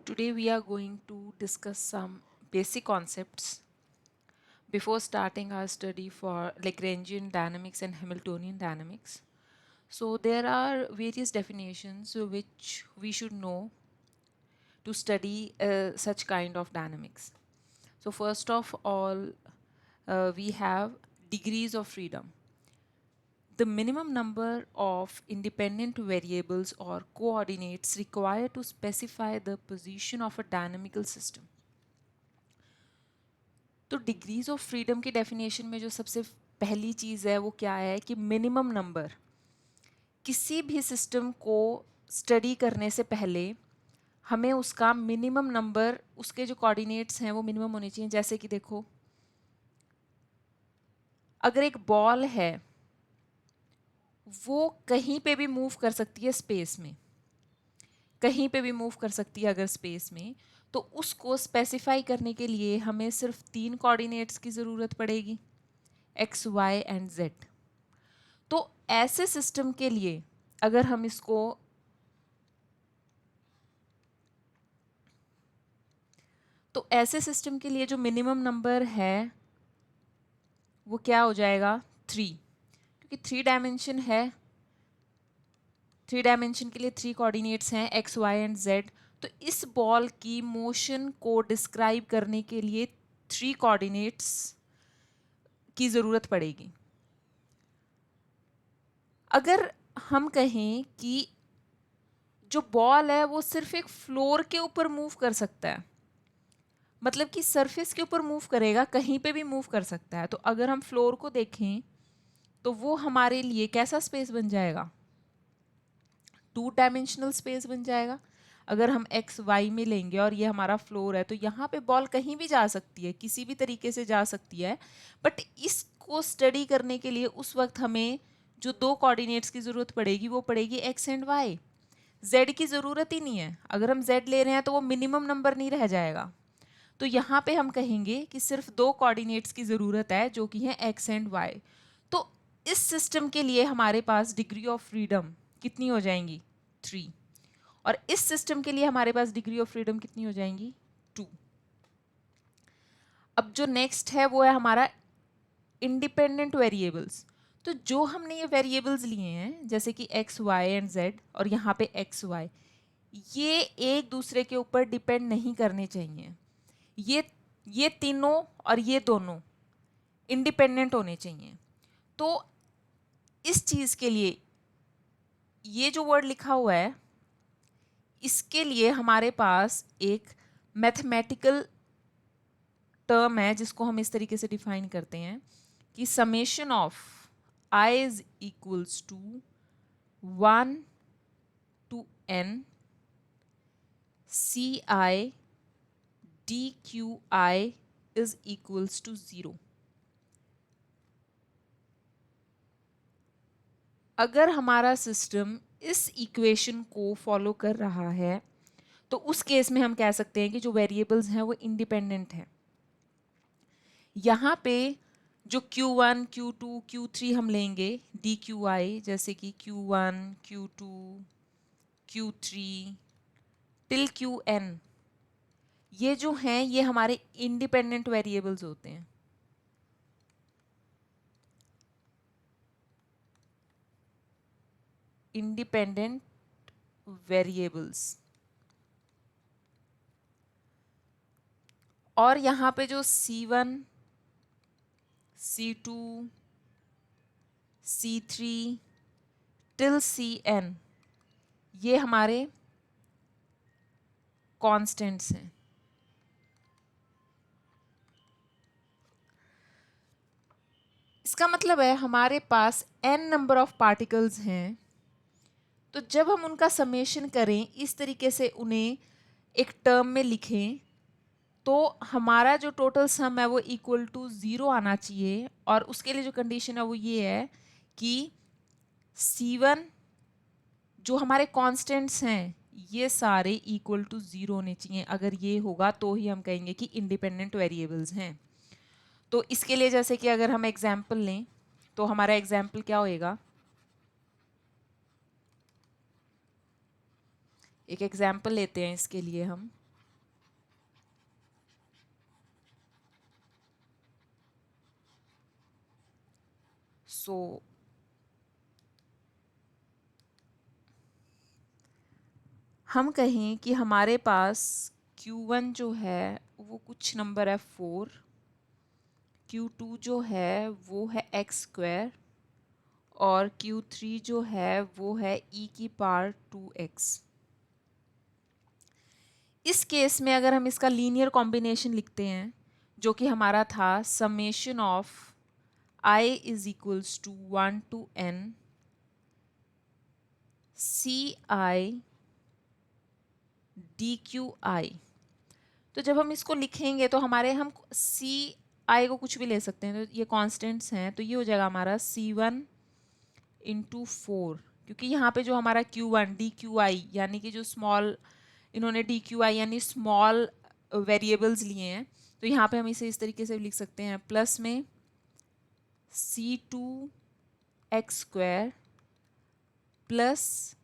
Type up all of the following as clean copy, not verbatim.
Today we are going to discuss some basic concepts before starting our study for Lagrangian dynamics and Hamiltonian dynamics. So there are various definitions which we should know to study such kind of dynamics. So first of all, we have degrees of freedom. The minimum number of independent variables or coordinates required to specify the position of a dynamical system. तो degrees of freedom की definition में जो सबसे पहली चीज़ है वो क्या है कि मिनिमम नंबर किसी भी सिस्टम को स्टडी करने से पहले हमें उसका मिनिमम नंबर उसके जो कोऑर्डिनेट्स हैं वो मिनिमम होने चाहिए। जैसे कि देखो, अगर एक बॉल है वो कहीं पे भी मूव कर सकती है स्पेस में, कहीं पे भी मूव कर सकती है अगर स्पेस में, तो उसको स्पेसिफाई करने के लिए हमें सिर्फ 3 कोऑर्डिनेट्स की ज़रूरत पड़ेगी, एक्स वाई एंड जेड। तो ऐसे सिस्टम के लिए अगर हम इसको तो ऐसे सिस्टम के लिए जो मिनिमम नंबर है वो क्या हो जाएगा, 3, क्योंकि 3 डायमेंशन है। 3 डायमेंशन के लिए 3 कोऑर्डिनेट्स हैं एक्स वाई एंड जेड। तो इस बॉल की मोशन को डिस्क्राइब करने के लिए 3 कोऑर्डिनेट्स की ज़रूरत पड़ेगी। अगर हम कहें कि जो बॉल है वो सिर्फ एक फ्लोर के ऊपर मूव कर सकता है, मतलब कि सरफेस के ऊपर मूव करेगा, कहीं पे भी मूव कर सकता है, तो अगर हम फ्लोर को देखें तो वो हमारे लिए कैसा स्पेस बन जाएगा, 2 डायमेंशनल स्पेस बन जाएगा। अगर हम एक्स वाई में लेंगे और ये हमारा फ्लोर है तो यहाँ पे बॉल कहीं भी जा सकती है, किसी भी तरीके से जा सकती है, बट इसको स्टडी करने के लिए उस वक्त हमें जो 2 कोऑर्डिनेट्स की ज़रूरत पड़ेगी वो पड़ेगी एक्स एंड वाई। जेड की ज़रूरत ही नहीं है। अगर हम जेड ले रहे हैं तो वो मिनिमम नंबर नहीं रह जाएगा। तो यहाँ पे हम कहेंगे कि सिर्फ 2 कोऑर्डिनेट्स की ज़रूरत है जो कि है एक्स एंड वाई। तो इस सिस्टम के लिए हमारे पास डिग्री ऑफ फ्रीडम कितनी हो जाएंगी, 3। और इस सिस्टम के लिए हमारे पास डिग्री ऑफ फ्रीडम कितनी हो जाएंगी, 2। अब जो नेक्स्ट है वो है हमारा इंडिपेंडेंट वेरिएबल्स। तो जो हमने ये वेरिएबल्स लिए हैं जैसे कि एक्स वाई एंड जेड और यहाँ पे एक्स वाई, ये एक दूसरे के ऊपर डिपेंड नहीं करने चाहिए। ये तीनों और ये दोनों इंडिपेंडेंट होने चाहिए। तो इस चीज़ के लिए ये जो वर्ड लिखा हुआ है इसके लिए हमारे पास एक मैथमेटिकल टर्म है जिसको हम इस तरीके से डिफाइन करते हैं कि summation of I is equals to 1 to n C I D Q I is equals to 0। अगर हमारा सिस्टम इस इक्वेशन को फॉलो कर रहा है तो उस केस में हम कह सकते हैं कि जो वेरिएबल्स हैं वो इंडिपेंडेंट हैं। यहाँ पे जो Q1, Q2, Q3 हम लेंगे डी क्यू आई, जैसे कि Q1, Q2, Q3 till Qn, ये जो हैं ये हमारे इंडिपेंडेंट वेरिएबल्स होते हैं। Independent variables. और यहाँ पे जो C1, C2, C3 till Cn, ये हमारे कांस्टेंट्स हैं। इसका मतलब है हमारे पास n नंबर ऑफ पार्टिकल्स हैं, तो जब हम उनका समेशन करें इस तरीके से उन्हें एक टर्म में लिखें तो हमारा जो टोटल सम है वो इक्वल टू 0 आना चाहिए। और उसके लिए जो कंडीशन है वो ये है कि C1 जो हमारे कांस्टेंट्स हैं ये सारे इक्वल टू 0 होने चाहिए। अगर ये होगा तो ही हम कहेंगे कि इंडिपेंडेंट वेरिएबल्स हैं। तो इसके लिए जैसे कि अगर हम एग्जाम्पल लें तो हमारा एग्जाम्पल क्या होएगा, एक एग्जाम्पल लेते हैं इसके लिए हम सो हम कहें कि हमारे पास Q1 जो है वो कुछ नंबर है 4, Q2 जो है वो है x² और Q3 जो है वो है e⁻²x। इस केस में अगर हम इसका लीनियर कॉम्बिनेशन लिखते हैं जो कि हमारा था summation of I is equals to 1 to n CI dQi। तो जब हम इसको लिखेंगे तो हमारे हम CI को कुछ भी ले सकते हैं, तो ये कांस्टेंट्स हैं, तो ये हो जाएगा हमारा C1 इंटू 4, क्योंकि यहाँ पे जो हमारा Q1 DQi यानी कि जो स्मॉल इन्होंने DQi यानी स्मॉल वेरिएबल्स लिए हैं, तो यहाँ पे हम इसे इस तरीके से लिख सकते हैं प्लस में C2x² plus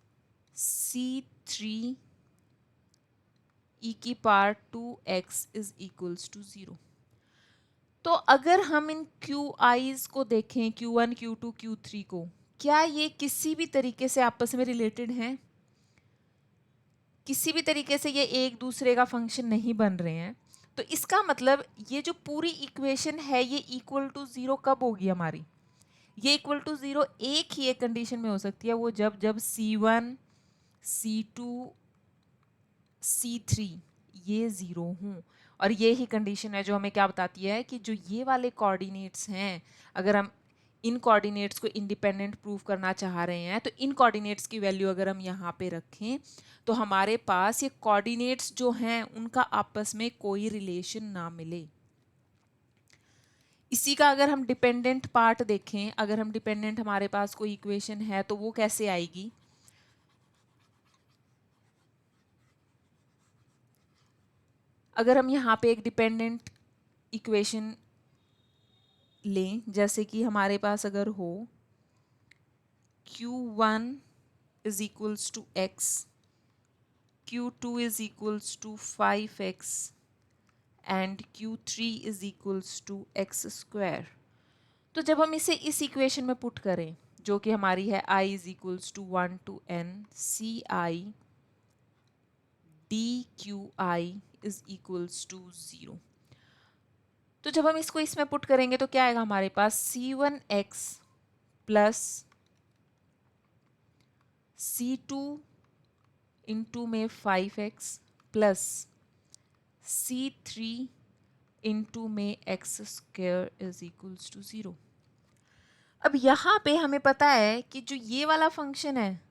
C3 e⁻²x is equals to 0। तो अगर हम इन QIs को देखें, Q1 Q2 Q3 को, क्या ये किसी भी तरीके से आपस में रिलेटेड हैं? किसी भी तरीके से ये एक दूसरे का फंक्शन नहीं बन रहे हैं। तो इसका मतलब ये जो पूरी इक्वेशन है ये इक्वल टू 0 कब होगी हमारी? ये इक्वल टू 0 एक ही एक कंडीशन में हो सकती है, वो जब C1 C2 C3 ये 0 हों। और ये ही कंडीशन है जो हमें क्या बताती है कि जो ये वाले कोऑर्डिनेट्स हैं, अगर हम इन कोऑर्डिनेट्स को इंडिपेंडेंट प्रूव करना चाह रहे हैं, तो इन कोऑर्डिनेट्स की वैल्यू अगर हम यहाँ पे रखें तो हमारे पास ये कोऑर्डिनेट्स जो हैं उनका आपस में कोई रिलेशन ना मिले। इसी का अगर हम डिपेंडेंट पार्ट देखें, अगर हम डिपेंडेंट हमारे पास कोई इक्वेशन है तो वो कैसे आएगी? अगर हम यहाँ पे एक डिपेंडेंट इक्वेशन लें, जैसे कि हमारे पास अगर हो Q1 is equals to x, Q2 is equals to 5x and Q3 is equals to x²। तो जब हम इसे इस इक्वेशन में पुट करें जो कि हमारी है I is equals to 1 to n CI dQi is equals to 0। तो जब हम इसको इसमें पुट करेंगे तो क्या आएगा हमारे पास? C1x प्लस C2 इंटू में 5x प्लस C3 इंटू में x² इज इक्वल्स टू 0। अब यहाँ पे हमें पता है कि जो ये वाला फंक्शन है,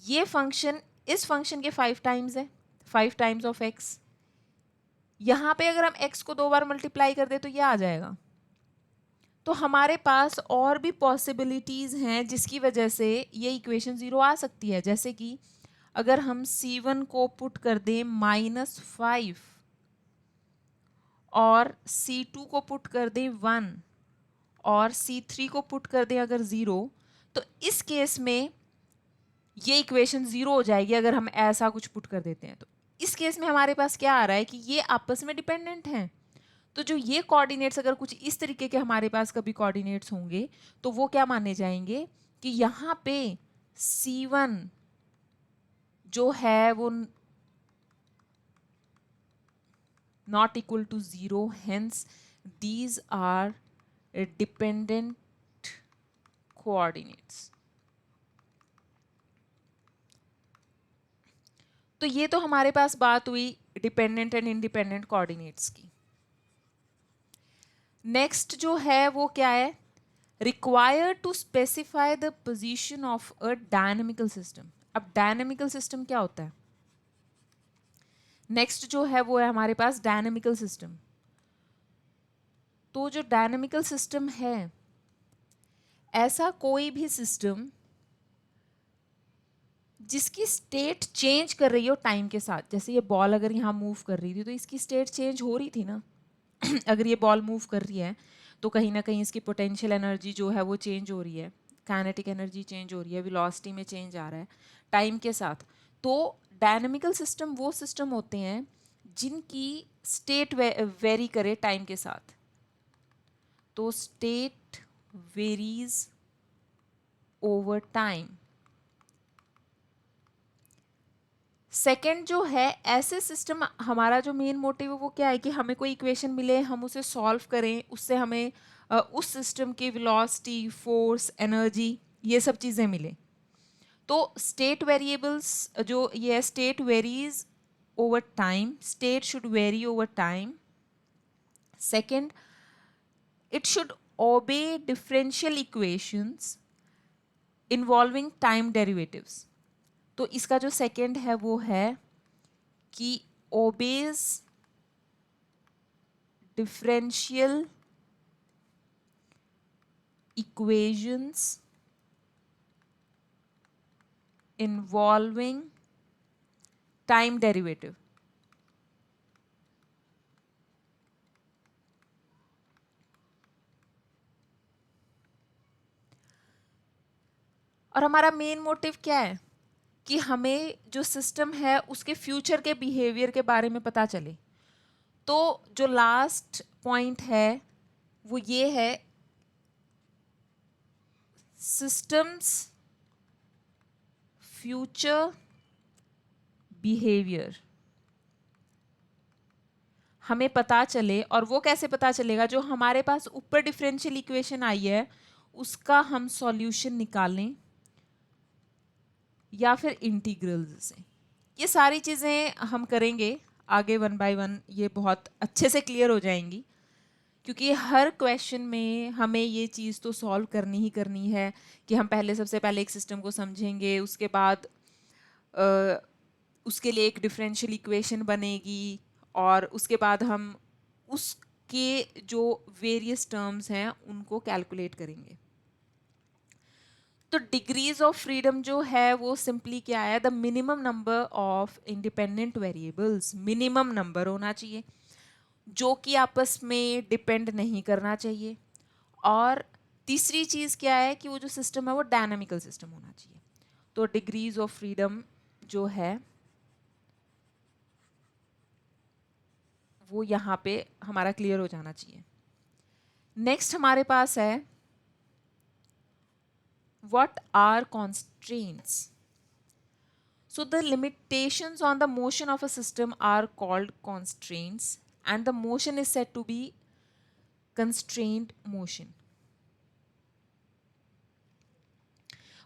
ये फंक्शन इस फंक्शन के 5 टाइम्स है, 5 टाइम्स ऑफ x। यहाँ पे अगर हम x को 2 बार मल्टीप्लाई कर दे तो ये आ जाएगा। तो हमारे पास और भी पॉसिबिलिटीज़ हैं जिसकी वजह से ये इक्वेशन 0 आ सकती है। जैसे कि अगर हम C1 को पुट कर दें -5 और C2 को पुट कर दें 1 और C3 को पुट कर दें अगर 0, तो इस केस में ये इक्वेशन 0 हो जाएगी अगर हम ऐसा कुछ पुट कर देते हैं। तो इस केस में हमारे पास क्या आ रहा है कि ये आपस में डिपेंडेंट हैं। तो जो ये कोऑर्डिनेट्स अगर कुछ इस तरीके के हमारे पास कभी कोऑर्डिनेट्स होंगे तो वो क्या माने जाएंगे कि यहाँ पे C1 जो है वो not equal to 0, hence these are dependent coordinates। तो ये तो हमारे पास बात हुई डिपेंडेंट एंड इंडिपेंडेंट कोऑर्डिनेट्स की। नेक्स्ट जो है वो क्या है? Required to specify the position of a dynamical system. अब डायनेमिकल सिस्टम क्या होता है? नेक्स्ट जो है वो है हमारे पास डायनेमिकल सिस्टम। तो जो डायनेमिकल सिस्टम है, ऐसा कोई भी सिस्टम जिसकी स्टेट चेंज कर रही हो टाइम के साथ। जैसे ये बॉल अगर यहाँ मूव कर रही थी तो इसकी स्टेट चेंज हो रही थी ना। अगर ये बॉल मूव कर रही है तो कहीं ना कहीं इसकी पोटेंशियल एनर्जी जो है वो चेंज हो रही है, काइनेटिक एनर्जी चेंज हो रही है, वेलोसिटी में चेंज आ रहा है टाइम के साथ। तो डायनेमिकल सिस्टम वो सिस्टम होते हैं जिनकी स्टेट वेरी करे टाइम के साथ। तो state varies over time. Second जो है, ऐसे सिस्टम, हमारा जो मेन मोटिव है वो क्या है कि हमें कोई इक्वेशन मिले, हम उसे सॉल्व करें, उससे हमें उस सिस्टम की वेलोसिटी, फोर्स, एनर्जी, ये सब चीज़ें मिले। तो स्टेट वेरिएबल्स जो ये state varies over time, state should very over time. Second, it should obey differential equations involving time derivatives। तो इसका जो सेकेंड है वो है कि obeys differential equations involving time derivative। और हमारा मेन मोटिव क्या है कि हमें जो सिस्टम है उसके फ्यूचर के बिहेवियर के बारे में पता चले। तो जो लास्ट पॉइंट है वो ये है, सिस्टम्स फ्यूचर बिहेवियर हमें पता चले। और वो कैसे पता चलेगा? जो हमारे पास ऊपर डिफरेंशियल इक्वेशन आई है उसका हम सॉल्यूशन निकालें या फिर इंटीग्रल्स से। ये सारी चीज़ें हम करेंगे आगे, वन बाय वन ये बहुत अच्छे से क्लियर हो जाएंगी, क्योंकि हर क्वेश्चन में हमें ये चीज़ तो सॉल्व करनी ही करनी है कि हम पहले, सबसे पहले एक सिस्टम को समझेंगे, उसके बाद उसके लिए एक डिफरेंशियल इक्वेशन बनेगी, और उसके बाद हम उसके जो वेरियस टर्म्स हैं उनको कैलकुलेट करेंगे। तो डिग्रीज ऑफ फ्रीडम जो है वो सिंपली क्या है? The minimum number of independent variables, minimum number होना चाहिए जो कि आपस में डिपेंड नहीं करना चाहिए। और तीसरी चीज़ क्या है कि वो जो सिस्टम है वो डायनामिकल सिस्टम होना चाहिए। तो डिग्रीज ऑफ फ्रीडम जो है वो यहाँ पे हमारा क्लियर हो जाना चाहिए। नेक्स्ट हमारे पास है what are constraints. So the limitations on the motion of a system are called constraints, and the motion is said to be constrained motion.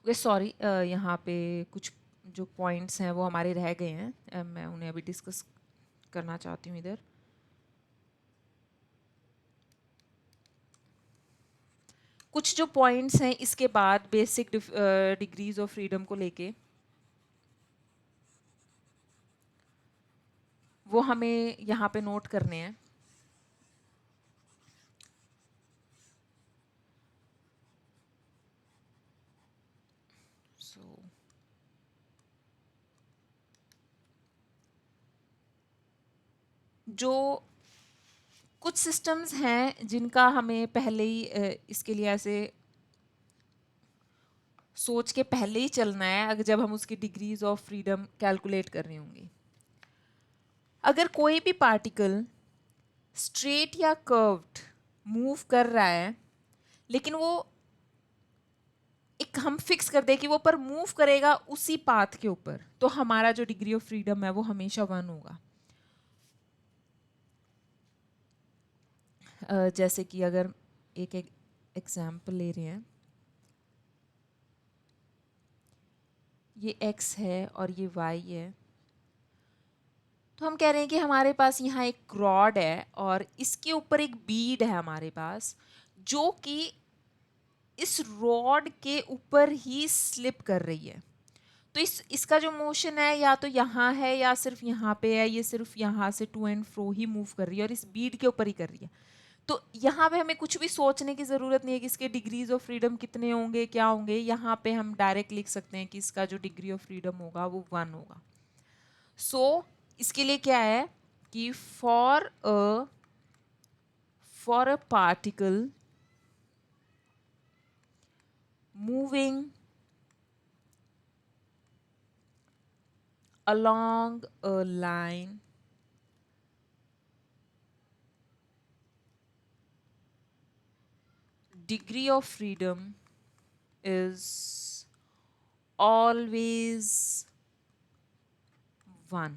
Okay sorry, यहाँ पे कुछ जो पॉइंट्स हैं वो हमारे रह गए हैं, मैं उन्हें अभी डिस्कस करना चाहती हूँ इधर। कुछ जो पॉइंट्स हैं इसके बाद बेसिक डिग्रीज ऑफ फ्रीडम को लेके, वो हमें यहाँ पे नोट करने हैं। So, जो कुछ सिस्टम्स हैं जिनका हमें पहले ही इसके लिए ऐसे सोच के पहले ही चलना है, अगर जब हम उसकी डिग्रीज ऑफ फ्रीडम कैलकुलेट कर रहे होंगे। अगर कोई भी पार्टिकल स्ट्रेट या कर्व्ड मूव कर रहा है, लेकिन वो एक हम फिक्स कर दे कि वो पर मूव करेगा उसी पाथ के ऊपर, तो हमारा जो डिग्री ऑफ फ्रीडम है वो हमेशा 1 होगा। जैसे कि अगर एक एग्जाम्पल ले रहे हैं, ये x है और ये y है, तो हम कह रहे हैं कि हमारे पास यहाँ एक रॉड है और इसके ऊपर एक बीड है हमारे पास, जो कि इस रॉड के ऊपर ही स्लिप कर रही है। तो इसका जो मोशन है या तो यहाँ है या सिर्फ यहाँ पे है, ये सिर्फ यहाँ से टू एंड फ्रो ही मूव कर रही है और इस बीड के ऊपर ही कर रही है। तो यहाँ पे हमें कुछ भी सोचने की ज़रूरत नहीं है कि इसके डिग्रीज ऑफ फ्रीडम कितने होंगे, क्या होंगे। यहाँ पे हम डायरेक्ट लिख सकते हैं कि इसका जो डिग्री ऑफ फ्रीडम होगा वो 1 होगा। सो इसके लिए क्या है कि for a particle moving along a line degree of freedom is always 1.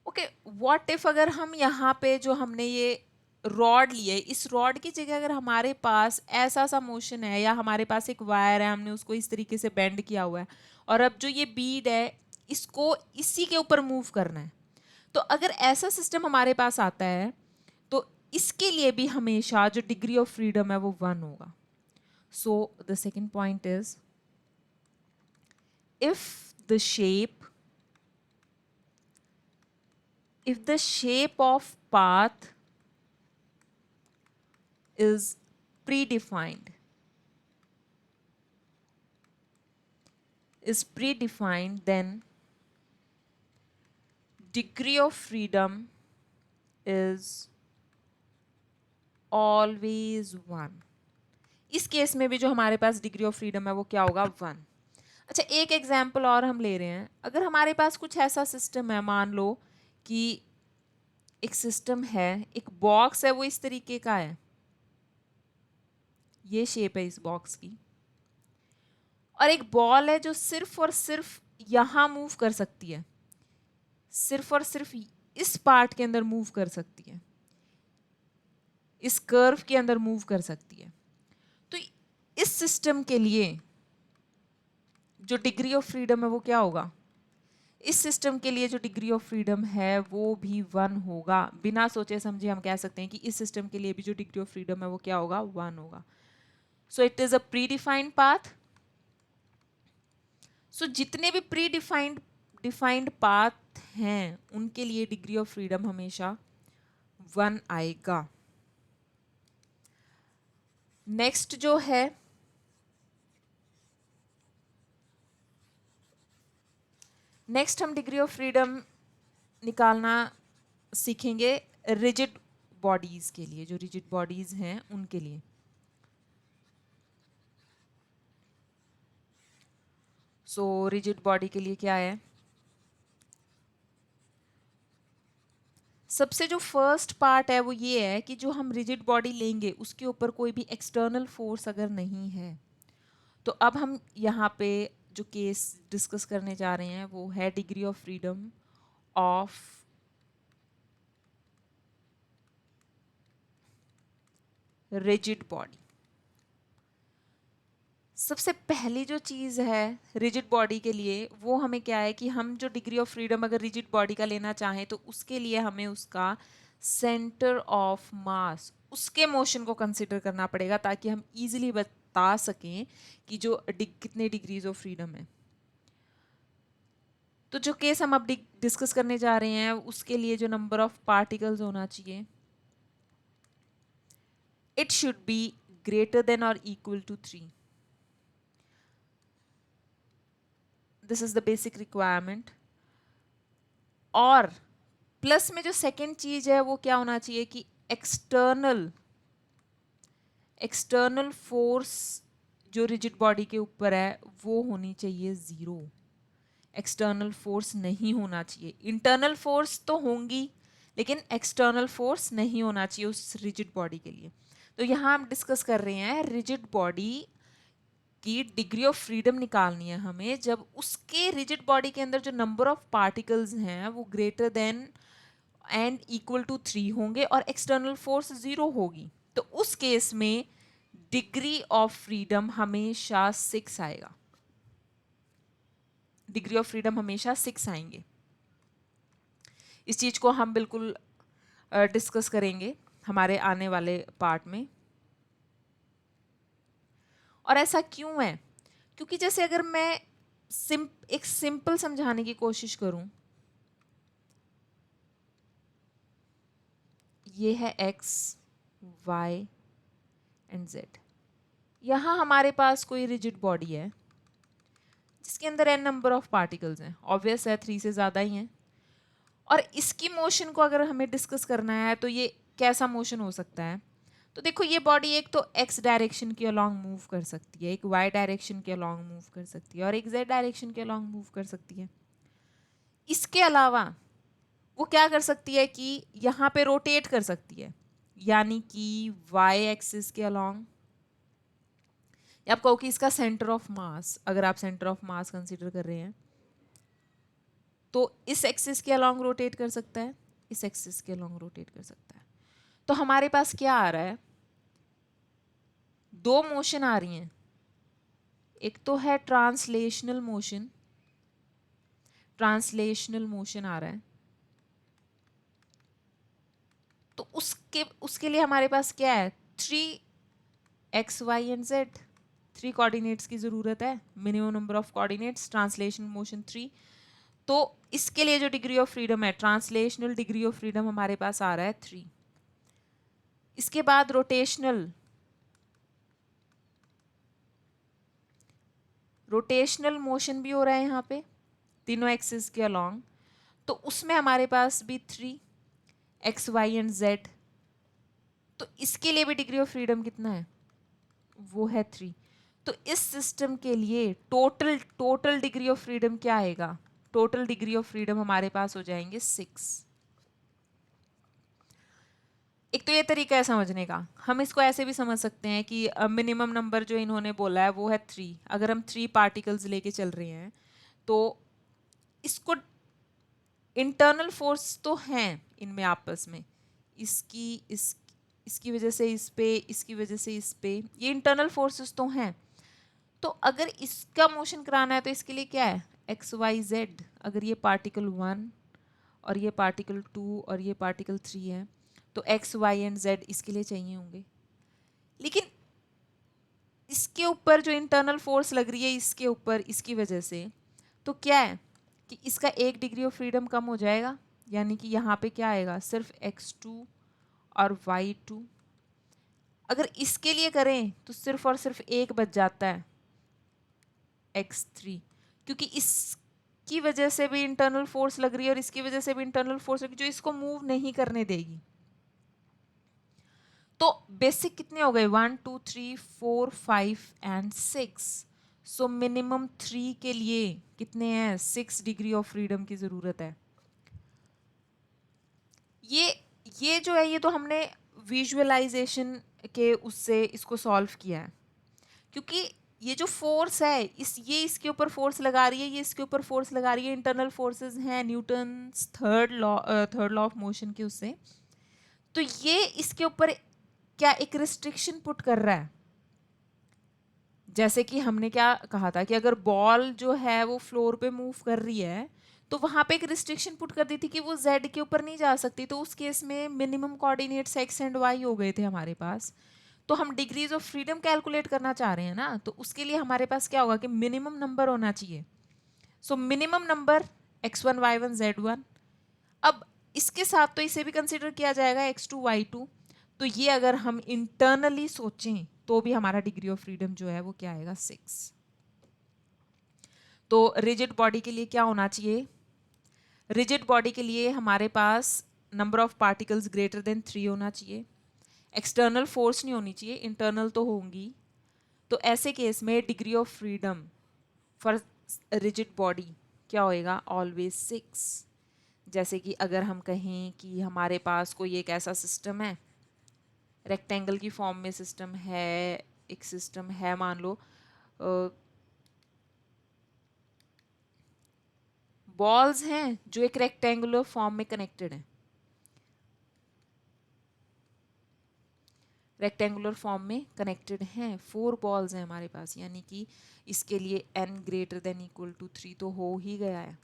Okay, what if अगर हम यहाँ पे जो हमने ये रॉड लिए, इस रॉड की जगह अगर हमारे पास ऐसा सा मोशन है, या हमारे पास एक वायर है, हमने उसको इस तरीके से बेंड किया हुआ है, और अब जो ये बीड है इसको इसी के ऊपर मूव करना है, तो अगर ऐसा सिस्टम हमारे पास आता है तो इसके लिए भी हमेशा जो डिग्री ऑफ फ्रीडम है वो 1 होगा. So the second point is, if the shape of path is predefined, then degree of freedom is always 1. इस केस में भी जो हमारे पास डिग्री ऑफ फ्रीडम है वो क्या होगा? 1. अच्छा, एक एग्जाम्पल और हम ले रहे हैं. अगर हमारे पास कुछ ऐसा सिस्टम है, मान लो कि एक सिस्टम है, एक बॉक्स है, वो इस तरीके का है, ये शेप है इस बॉक्स की, और एक बॉल है जो सिर्फ और सिर्फ यहां मूव कर सकती है, सिर्फ और सिर्फ इस पार्ट के अंदर मूव कर सकती है, इस कर्व के अंदर मूव कर सकती है. तो इस सिस्टम के लिए जो डिग्री ऑफ फ्रीडम है वो क्या होगा? इस सिस्टम के लिए जो डिग्री ऑफ फ्रीडम है वो भी 1 होगा. बिना सोचे समझे हम कह सकते हैं कि इस सिस्टम के लिए भी जो डिग्री ऑफ फ्रीडम है वो क्या होगा? 1 होगा. So it is a pre path. So जितने भी डिफाइंड पाथ हैं उनके लिए डिग्री ऑफ फ्रीडम हमेशा 1 आएगा. नेक्स्ट जो है, नेक्स्ट हम डिग्री ऑफ फ्रीडम निकालना सीखेंगे रिजिड बॉडीज के लिए. जो रिजिड बॉडीज हैं उनके लिए. सो रिजिड बॉडी के लिए क्या है? सबसे जो फर्स्ट पार्ट है वो ये है कि जो हम रिजिड बॉडी लेंगे उसके ऊपर कोई भी एक्सटर्नल फोर्स अगर नहीं है, तो अब हम यहाँ पे जो केस डिस्कस करने जा रहे हैं वो है degree of freedom of rigid body. सबसे पहली जो चीज़ है रिजिड बॉडी के लिए वो हमें क्या है कि हम जो डिग्री ऑफ फ्रीडम अगर रिजिड बॉडी का लेना चाहें तो उसके लिए हमें उसका सेंटर ऑफ मास, उसके मोशन को कंसिडर करना पड़ेगा, ताकि हम इजीली बता सकें कि जो कितने डिग्रीज ऑफ फ्रीडम है. तो जो केस हम अब डिस्कस करने जा रहे हैं उसके लिए जो नंबर ऑफ पार्टिकल्स होना चाहिए, it should be greater than और equal to 3. This is the basic requirement. और प्लस में जो सेकेंड चीज है वो क्या होना चाहिए कि एक्सटर्नल फोर्स जो रिजिड बॉडी के ऊपर है वो होनी चाहिए 0. एक्सटर्नल फोर्स नहीं होना चाहिए. इंटरनल फोर्स तो होंगी लेकिन एक्सटर्नल फोर्स नहीं होना चाहिए उस रिजिड बॉडी के लिए. तो यहाँ हम डिस्कस कर रहे हैं रिजिड बॉडी की डिग्री ऑफ फ्रीडम निकालनी है हमें जब उसके रिजिड बॉडी के अंदर जो नंबर ऑफ पार्टिकल्स हैं वो greater than and equal to 3 होंगे और एक्सटर्नल फोर्स 0 होगी. तो उस केस में डिग्री ऑफ फ्रीडम हमेशा 6 आएगा. डिग्री ऑफ फ्रीडम हमेशा 6 आएंगे. इस चीज को हम बिल्कुल डिस्कस करेंगे हमारे आने वाले पार्ट में. और ऐसा क्यों है? क्योंकि जैसे अगर मैं एक सिंपल समझाने की कोशिश करूं, ये है x, y एंड z. यहां हमारे पास कोई रिजिड बॉडी है जिसके अंदर n नंबर ऑफ पार्टिकल्स हैं. ऑब्वियस है 3 से ज़्यादा ही हैं. और इसकी मोशन को अगर हमें डिस्कस करना है तो ये कैसा मोशन हो सकता है? तो देखो, ये बॉडी एक तो x डायरेक्शन के अलोंग मूव कर सकती है, एक y डायरेक्शन के अलोंग मूव कर सकती है और एक z डायरेक्शन के अलोंग मूव कर सकती है. इसके अलावा वो क्या कर सकती है कि यहाँ पे रोटेट कर सकती है. यानी कि वाई एक्सिस के अलॉन्ग, या आप कहो कि इसका सेंटर ऑफ मास, अगर आप सेंटर ऑफ मास कंसीडर कर रहे हैं तो इस एक्सिस के अलॉन्ग रोटेट कर सकता है, इस एक्सिस के अलॉन्ग रोटेट कर सकता है। तो हमारे पास क्या आ रहा है, दो मोशन आ रही हैं, एक तो है ट्रांसलेशनल मोशन, ट्रांसलेशनल मोशन आ रहा है, तो उसके लिए हमारे पास क्या है, 3 x y and z, 3 coordinates की जरूरत है, minimum number of coordinates, translation motion 3। तो इसके लिए जो डिग्री ऑफ फ्रीडम है, ट्रांसलेशनल डिग्री ऑफ फ्रीडम हमारे पास आ रहा है 3। इसके बाद रोटेशनल, रोटेशनल मोशन भी हो रहा है यहाँ पे तीनों एक्सिस के अलॉन्ग, तो उसमें हमारे पास भी 3 x y and z। तो इसके लिए भी डिग्री ऑफ फ्रीडम कितना है, वो है 3। तो इस सिस्टम के लिए टोटल डिग्री ऑफ फ्रीडम क्या आएगा, टोटल डिग्री ऑफ फ्रीडम हमारे पास हो जाएंगे 6। एक तो ये तरीका है समझने का, हम इसको ऐसे भी समझ सकते हैं कि मिनिमम नंबर जो इन्होंने बोला है वो है 3। अगर हम 3 पार्टिकल्स लेके चल रहे हैं तो इसको इंटरनल फोर्स तो हैं इनमें आपस में, इसकी वजह से इस पे, इसकी वजह से इस पे, ये इंटरनल फोर्सेस तो हैं। तो अगर इसका मोशन कराना है तो इसके लिए क्या है, XYZ। अगर ये पार्टिकल 1 और ये पार्टिकल 2 और ये पार्टिकल 3 है तो XY and Z इसके लिए चाहिए होंगे। लेकिन इसके ऊपर जो इंटरनल फोर्स लग रही है इसके ऊपर, इसकी वजह से, तो क्या है कि इसका 1 डिग्री ऑफ फ्रीडम कम हो जाएगा, यानी कि यहाँ पे क्या आएगा, सिर्फ x2 और y2। अगर इसके लिए करें तो सिर्फ और सिर्फ 1 बच जाता है, x3, क्योंकि इसकी वजह से भी इंटरनल फोर्स लग रही है और इसकी वजह से भी इंटरनल फोर्स लग रही है जो इसको मूव नहीं करने देगी। तो बेसिक कितने हो गए, 1 2 3 4 5 एंड 6। सो मिनिमम 3 के लिए कितने हैं, 6 डिग्री ऑफ फ्रीडम की जरूरत है। ये जो है ये तो हमने विजुअलाइजेशन के उससे इसको सॉल्व किया है, क्योंकि ये जो फोर्स है ये इसके ऊपर फोर्स लगा रही है, ये इसके ऊपर फोर्स लगा रही है, इंटरनल फोर्सेस हैं Newton's third law of motion के उससे। तो ये इसके ऊपर क्या एक रिस्ट्रिक्शन पुट कर रहा है, जैसे कि हमने क्या कहा था कि अगर बॉल जो है वो फ्लोर पे मूव कर रही है तो वहां पे एक रिस्ट्रिक्शन पुट कर दी थी कि वो z के ऊपर नहीं जा सकती। तो उस केस में minimum coordinates x and y हो गए थे हमारे पास। तो हम डिग्रीज ऑफ फ्रीडम कैलकुलेट करना चाह रहे हैं ना, तो उसके लिए हमारे पास क्या होगा कि मिनिमम नंबर होना चाहिए। So minimum number x1 y1 z1। अब इसके साथ तो इसे भी कंसिडर किया जाएगा x2 y2। तो ये अगर हम इंटरनली सोचें तो भी हमारा डिग्री ऑफ फ्रीडम जो है वो क्या आएगा, 6। तो रिजिड बॉडी के लिए क्या होना चाहिए, रिजिड बॉडी के लिए हमारे पास number of particles greater than 3 होना चाहिए, एक्सटर्नल फोर्स नहीं होनी चाहिए, इंटरनल तो होंगी। तो ऐसे केस में degree of freedom for rigid body क्या होएगा, ऑलवेज 6। जैसे कि अगर हम कहें कि हमारे पास कोई एक ऐसा सिस्टम है, रेक्टेंगल की फॉर्म में सिस्टम है, एक सिस्टम है मान लो बॉल्स हैं जो एक रेक्टेंगुलर फॉर्म में कनेक्टेड हैं, रेक्टेंगुलर फॉर्म में कनेक्टेड हैं, 4 बॉल्स हैं हमारे पास, यानी कि इसके लिए n greater than equal to 3 तो हो ही गया है।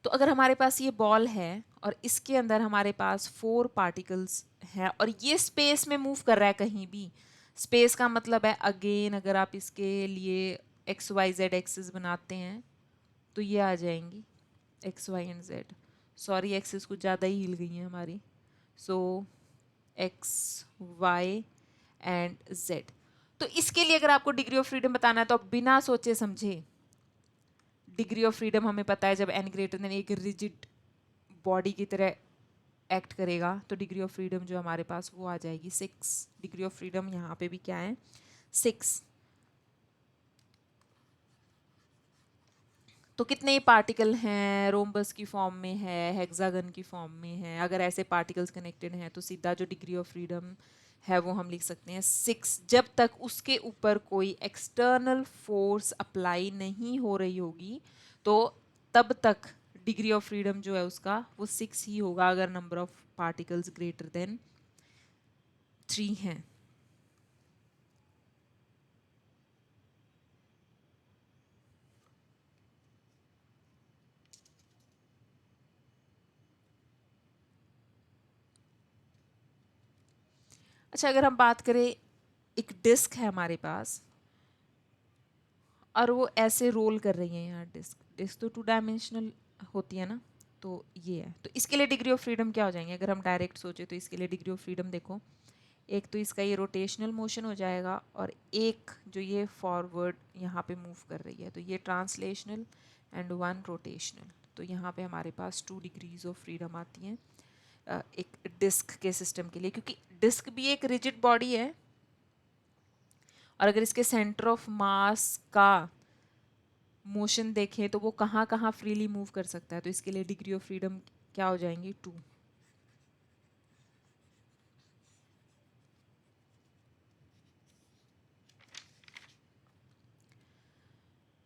तो अगर हमारे पास ये बॉल है और इसके अंदर हमारे पास 4 पार्टिकल्स हैं और ये स्पेस में मूव कर रहा है कहीं भी, स्पेस का मतलब है अगेन अगर आप इसके लिए एक्स वाई जेड एक्सिस बनाते हैं तो ये आ जाएंगी X Y and Z. Sorry axis कुछ ज़्यादा ही हिल गई हैं हमारी, सो एक्स वाई एंड जेड। तो इसके लिए अगर आपको डिग्री ऑफ फ्रीडम बताना है तो आप बिना सोचे समझे, डिग्री ऑफ फ्रीडम हमें पता है जब n ग्रेटर देन एक रिजिड बॉडी की तरह एक्ट करेगा तो डिग्री ऑफ फ्रीडम जो हमारे पास वो आ जाएगी 6। डिग्री ऑफ फ्रीडम यहाँ पे भी क्या है, 6। तो कितने ही पार्टिकल हैं, रोम्बस की फॉर्म में है, हेक्सागन की फॉर्म में है, अगर ऐसे पार्टिकल्स कनेक्टेड हैं तो सीधा जो डिग्री ऑफ फ्रीडम है वो हम लिख सकते हैं 6, जब तक उसके ऊपर कोई एक्सटर्नल फोर्स अप्लाई नहीं हो रही होगी तो तब तक डिग्री ऑफ फ्रीडम जो है उसका वो 6 ही होगा, अगर number of particles greater than 3 हैं। अच्छा, अगर हम बात करें, एक डिस्क है हमारे पास और वो ऐसे रोल कर रही है यहाँ, डिस्क डिस्क तो 2 डायमेंशनल होती है ना, तो ये है, तो इसके लिए डिग्री ऑफ फ्रीडम क्या हो जाएंगे, अगर हम डायरेक्ट सोचे तो इसके लिए डिग्री ऑफ फ्रीडम देखो, एक तो इसका ये रोटेशनल मोशन हो जाएगा और एक जो ये फॉरवर्ड यहाँ पे मूव कर रही है, तो ये ट्रांसलेशनल एंड 1 रोटेशनल, तो यहाँ पे हमारे पास 2 डिग्रीज ऑफ फ्रीडम आती हैं एक डिस्क के सिस्टम के लिए, क्योंकि डिस्क भी एक रिजिड बॉडी है और अगर इसके सेंटर ऑफ मास का मोशन देखें तो वो कहाँ कहाँ फ्रीली मूव कर सकता है, तो इसके लिए डिग्री ऑफ फ्रीडम क्या हो जाएंगी 2।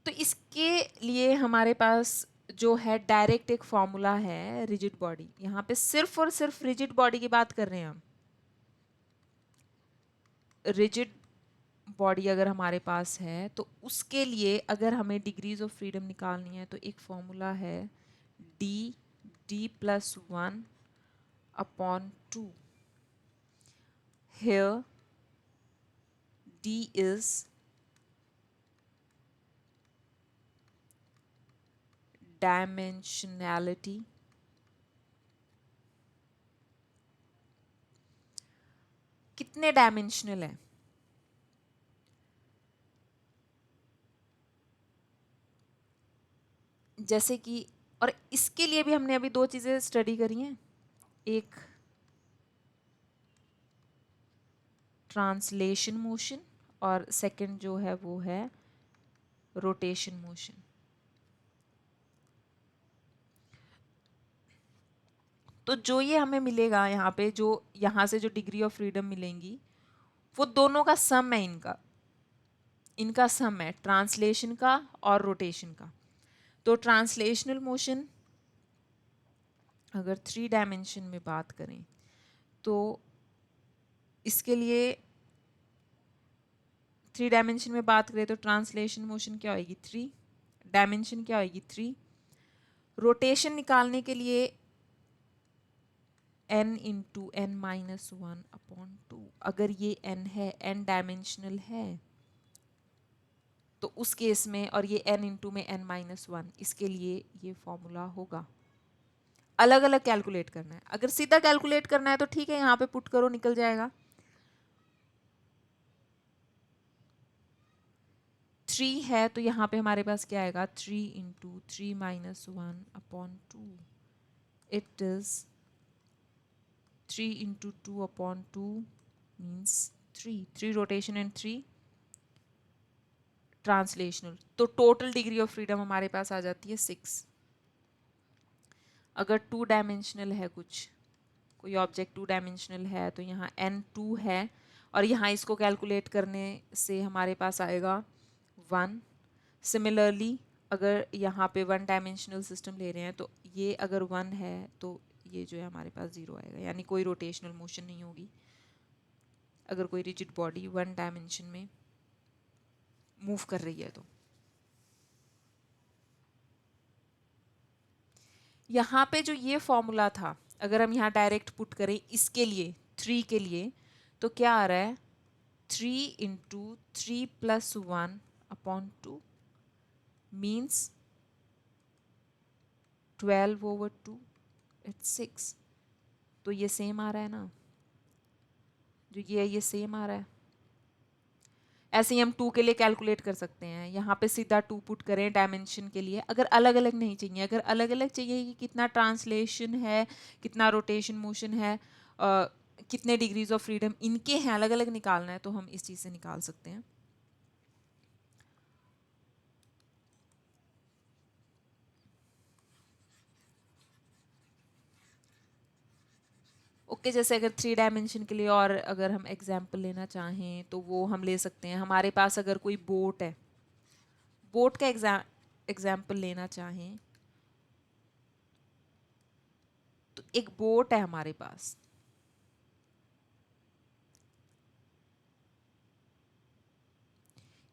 तो इसके लिए हमारे पास जो है डायरेक्ट एक फॉर्मूला है रिजिड बॉडी, यहाँ पे सिर्फ और सिर्फ रिजिड बॉडी की बात कर रहे हैं हम। रिजिड बॉडी अगर हमारे पास है तो उसके लिए अगर हमें डिग्रीज ऑफ फ्रीडम निकालनी है तो एक फॉर्मूला है D D+1 upon 2। Here D is dimensionality, कितने डायमेंशनल है, जैसे कि, और इसके लिए भी हमने अभी 2 चीजें स्टडी करी हैं, एक ट्रांसलेशन मोशन और सेकंड जो है वो है रोटेशन मोशन। तो जो ये हमें मिलेगा यहाँ पे, जो यहाँ से जो डिग्री ऑफ फ्रीडम मिलेंगी वो दोनों का सम है, इनका सम है ट्रांसलेशन का और रोटेशन का। तो ट्रांसलेशनल मोशन अगर 3 डायमेंशन में बात करें तो इसके लिए 3 डायमेंशन में बात करें तो ट्रांसलेशन मोशन क्या होगी 3, डायमेंशन क्या होगी 3, रोटेशन निकालने के लिए n into n minus 1 upon 2, अगर ये n है, n डायमेंशनल है तो उस केस में, और ये n इंटू में n माइनस 1, इसके लिए ये फॉर्मूला होगा। अलग अलग कैलकुलेट करना है, अगर सीधा कैलकुलेट करना है तो ठीक है, यहाँ पे पुट करो निकल जाएगा। 3 है तो यहाँ पे हमारे पास क्या आएगा 3 into 3 minus 1 upon 2, it is 3 into 2 upon 2 means 3 rotation and 3 translational, तो टोटल डिग्री ऑफ फ्रीडम हमारे पास आ जाती है 6। अगर 2 डायमेंशनल है कुछ, कोई ऑब्जेक्ट 2 डायमेंशनल है तो यहाँ n2 है और यहाँ इसको कैलकुलेट करने से हमारे पास आएगा 1। सिमिलरली अगर यहाँ पे 1 डायमेंशनल सिस्टम ले रहे हैं तो ये अगर 1 है तो ये जो है हमारे पास 0 आएगा, यानी कोई रोटेशनल मोशन नहीं होगी अगर कोई रिजिड बॉडी 1 डायमेंशन में मूव कर रही है तो। यहाँ पे जो ये फॉर्मूला था, अगर हम यहाँ डायरेक्ट पुट करें इसके लिए 3 के लिए, तो क्या आ रहा है 3 into 3 plus 1 upon 2 means 12 over 2, it's 6। तो ये सेम आ रहा है ना, जो ये सेम आ रहा है। ऐसे ही हम 2 के लिए कैलकुलेट कर सकते हैं, यहाँ पे सीधा 2 पुट करें डायमेंशन के लिए, अगर अलग अलग नहीं चाहिए, अगर अलग अलग चाहिए कि कितना ट्रांसलेशन है, कितना रोटेशन मोशन है, कितने डिग्रीज ऑफ फ्रीडम इनके हैं, अलग अलग निकालना है तो हम इस चीज़ से निकाल सकते हैं। ओके जैसे अगर 3 डायमेंशन के लिए और अगर हम एग्जाम्पल लेना चाहें तो वो हम ले सकते हैं. हमारे पास अगर कोई बोट है, बोट का एग्जाम्पल लेना चाहें तो एक बोट है हमारे पास.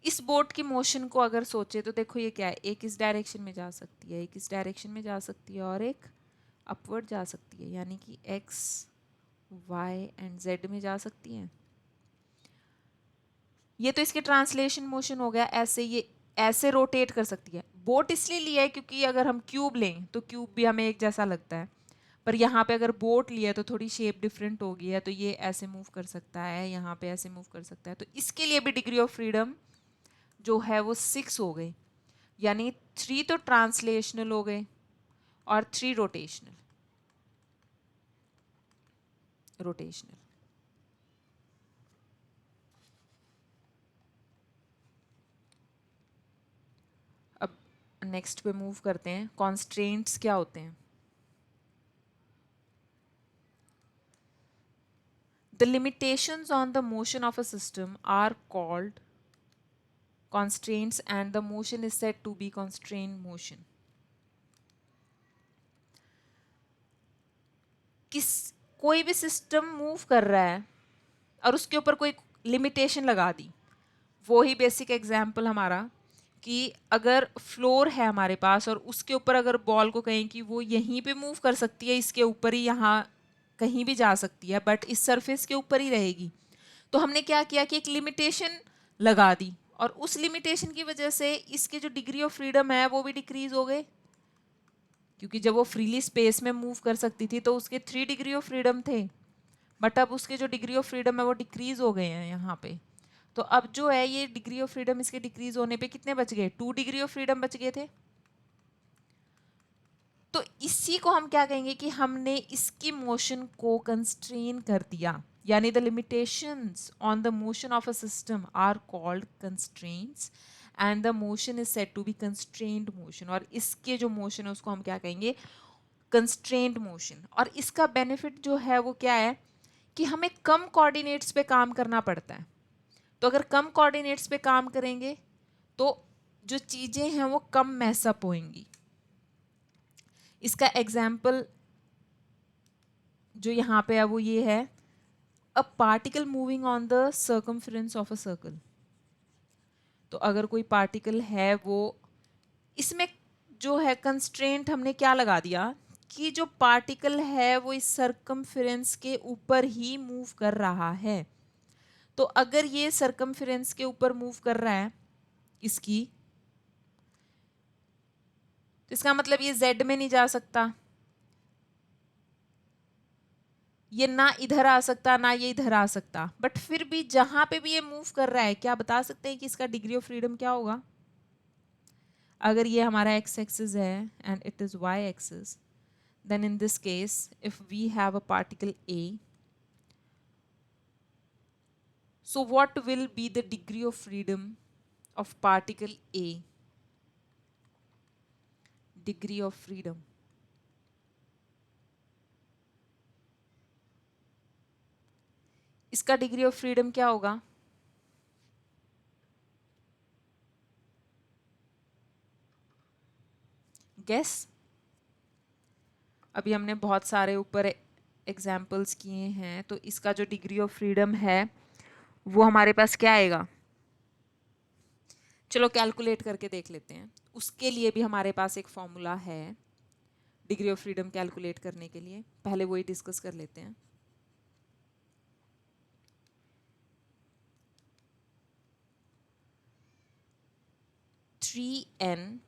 इस बोट की मोशन को अगर सोचे तो देखो ये क्या है, एक इस डायरेक्शन में जा सकती है, एक इस डायरेक्शन में जा सकती है और एक अपवर्ड जा सकती है, यानी कि एक्स वाई एंड जेड में जा सकती है. ये तो इसके ट्रांसलेशन मोशन हो गया. ऐसे ये ऐसे रोटेट कर सकती है. बोट इसलिए लिया है क्योंकि अगर हम क्यूब लें तो क्यूब भी हमें एक जैसा लगता है, पर यहाँ पे अगर बोट लिया तो थोड़ी शेप डिफरेंट हो गई है, तो ये ऐसे मूव कर सकता है, यहाँ पे ऐसे मूव कर सकता है. तो इसके लिए भी डिग्री ऑफ फ्रीडम जो है वो 6 हो गई, यानी 3 तो ट्रांसलेशनल हो गए और 3 रोटेशनल. रोटेशनल. अब नेक्स्ट पे मूव करते हैं. कॉन्स्ट्रेंट्स क्या होते हैं? The limitations on the motion of a system are called constraints and the motion is said to be constrained motion. किस कोई भी सिस्टम मूव कर रहा है और उसके ऊपर कोई लिमिटेशन लगा दी, वो ही बेसिक एग्जांपल हमारा कि अगर फ्लोर है हमारे पास और उसके ऊपर अगर बॉल को कहें कि वो यहीं पे मूव कर सकती है, इसके ऊपर ही, यहाँ कहीं भी जा सकती है, बट इस सरफेस के ऊपर ही रहेगी, तो हमने क्या किया कि एक लिमिटेशन लगा दी और उस लिमिटेशन की वजह से इसके जो डिग्री ऑफ फ्रीडम है वो भी डिक्रीज हो गए, क्योंकि जब वो फ्रीली स्पेस में मूव कर सकती थी तो उसके 3 डिग्री ऑफ फ्रीडम थे, बट अब उसके जो डिग्री ऑफ फ्रीडम है वो डिक्रीज हो गए हैं यहाँ पे. तो अब जो है ये डिग्री ऑफ फ्रीडम इसके डिक्रीज होने पे कितने बच गए? 2 डिग्री ऑफ फ्रीडम बच गए थे. तो इसी को हम क्या कहेंगे कि हमने इसकी मोशन को कंस्ट्रेन कर दिया, यानी the limitations on the motion of a system are called constraints and the motion is said to be constrained motion. और इसके जो मोशन है उसको हम क्या कहेंगे? Constrained motion. और इसका बेनिफिट जो है वो क्या है कि हमें कम कोऑर्डिनेट्स पे काम करना पड़ता है. तो अगर कम कोऑर्डिनेट्स पे काम करेंगे तो जो चीज़ें हैं वो कम मैसअप होंगी. इसका एग्जाम्पल जो यहाँ पे है वो ये है, a particle moving on the circumference of a circle. तो अगर कोई पार्टिकल है वो, इसमें जो है कंस्ट्रेंट हमने क्या लगा दिया कि जो पार्टिकल है वो इस सर्कमफ्रेंस के ऊपर ही मूव कर रहा है. तो अगर ये सर्कमफ्रेंस के ऊपर मूव कर रहा है इसकी, तो इसका मतलब ये जेड में नहीं जा सकता, ये ना इधर आ सकता ना ये इधर आ सकता, बट फिर भी जहां पे भी ये मूव कर रहा है, क्या बता सकते हैं कि इसका डिग्री ऑफ फ्रीडम क्या होगा? अगर ये हमारा एक्स एक्सिस है and it is Y axis, then in this case if we have a particle A, so what will be the degree of freedom of particle A? Degree of freedom, इसका degree of freedom क्या होगा? Guess. अभी हमने बहुत सारे ऊपर examples किए हैं, तो इसका जो डिग्री ऑफ फ्रीडम है वो हमारे पास क्या आएगा? चलो कैलकुलेट करके देख लेते हैं. उसके लिए भी हमारे पास एक फॉर्मूला है डिग्री ऑफ फ्रीडम कैलकुलेट करने के लिए, पहले वही डिस्कस कर लेते हैं. Three N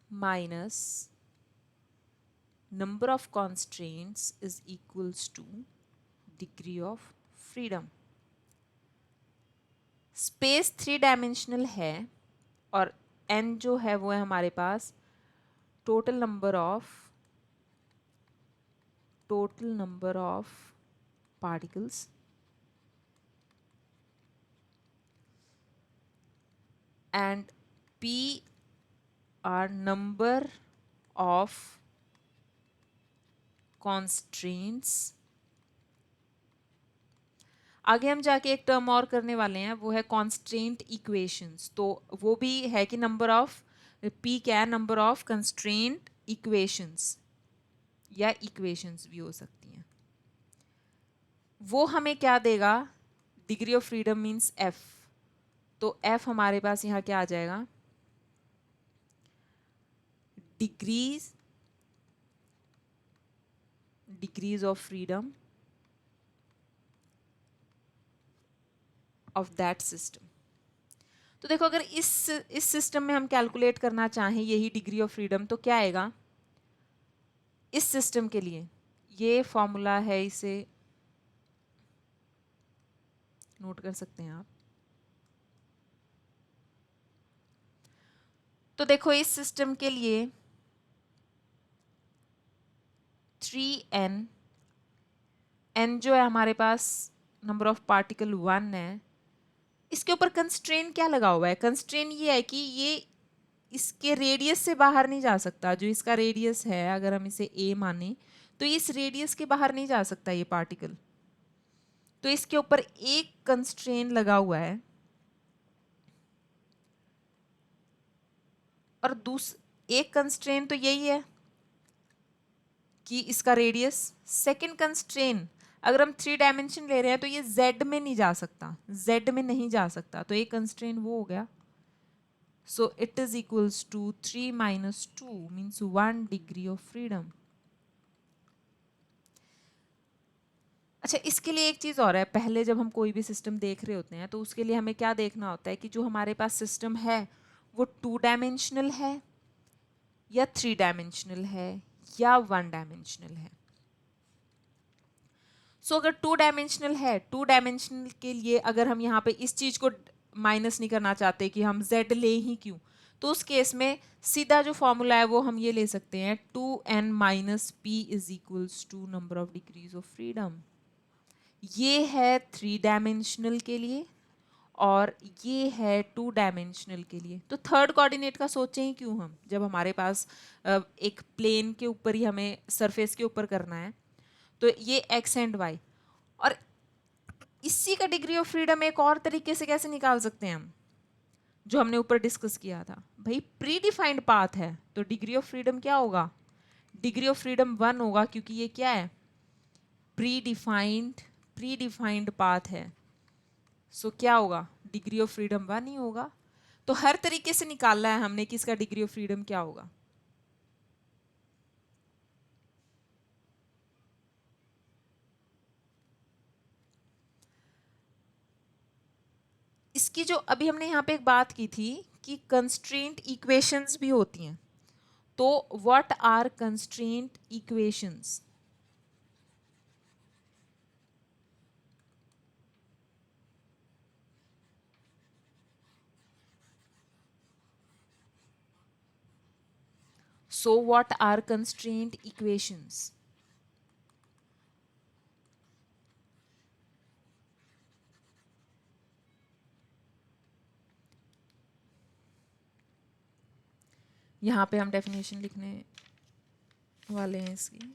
minus number of constraints is equals to degree of freedom. Space 3 dimensional है और n जो है वो है हमारे पास total number of particles and p are number of constraints. आगे हम जाके एक टर्म और करने वाले हैं, वो है कॉन्स्ट्रेंट इक्वेशंस। तो वो भी है कि नंबर ऑफ पी क्या है, नंबर ऑफ कंस्ट्रेंट इक्वेशंस या इक्वेशंस भी हो सकती हैं। वो हमें क्या देगा, degree of freedom means F. तो एफ हमारे पास यहाँ क्या आ जाएगा, degrees of freedom of that system. तो देखो अगर इस सिस्टम में हम कैलकुलेट करना चाहें यही डिग्री ऑफ फ्रीडम, तो क्या आएगा इस सिस्टम के लिए, ये फॉर्मूला है, इसे नोट कर सकते हैं आप। तो देखो इस सिस्टम के लिए 3n, n जो है हमारे पास नंबर ऑफ पार्टिकल 1 है, इसके ऊपर कंस्ट्रेन क्या लगा हुआ है, कंस्ट्रेन ये है कि ये इसके रेडियस से बाहर नहीं जा सकता। जो इसका रेडियस है, अगर हम इसे a माने, तो इस रेडियस के बाहर नहीं जा सकता ये पार्टिकल। तो इसके ऊपर एक कंस्ट्रेन लगा हुआ है, और एक कंस्ट्रेन तो यही है कि इसका रेडियस। सेकंड कंस्ट्रेन, अगर हम 3 डायमेंशन ले रहे हैं तो ये z में नहीं जा सकता, z में नहीं जा सकता, तो एक कंस्ट्रेन वो हो गया। So it is equals to 3 minus 2 means 1 degree of freedom. अच्छा, इसके लिए एक चीज़ और है, पहले जब हम कोई भी सिस्टम देख रहे होते हैं तो उसके लिए हमें क्या देखना होता है कि जो हमारे पास सिस्टम है वो 2 डायमेंशनल है या 3 डायमेंशनल है या 1 डायमेंशनल है। सो अगर 2 डायमेंशनल है, 2 डायमेंशनल के लिए अगर हम यहाँ पे इस चीज़ को माइनस नहीं करना चाहते कि हम z ले ही क्यों, तो उस केस में सीधा जो फॉर्मूला है वो हम ये ले सकते हैं, 2n minus p is equals to number of degrees of freedom. ये है 3 डायमेंशनल के लिए और ये है 2 डायमेंशनल के लिए। तो थर्ड कोऑर्डिनेट का सोचें ही क्यों हम, जब हमारे पास एक प्लेन के ऊपर ही हमें सरफेस के ऊपर करना है। तो ये x एंड y, और इसी का डिग्री ऑफ फ्रीडम एक और तरीके से कैसे निकाल सकते हैं हम, जो हमने ऊपर डिस्कस किया था। भाई प्री डिफाइंड पाथ है तो डिग्री ऑफ फ्रीडम क्या होगा, डिग्री ऑफ फ्रीडम 1 होगा, क्योंकि ये क्या है, प्री डिफाइंड पाथ है। सो क्या होगा, डिग्री ऑफ फ्रीडम 1 ही होगा। तो हर तरीके से निकालना है हमने कि इसका डिग्री ऑफ फ्रीडम क्या होगा। इसकी जो अभी हमने यहाँ पे एक बात की थी कि कंस्ट्रेंट इक्वेशंस भी होती हैं। तो what are constraint equations? So what are constraint equations? यहाँ पे हम डेफिनेशन लिखने वाले हैं इसकी।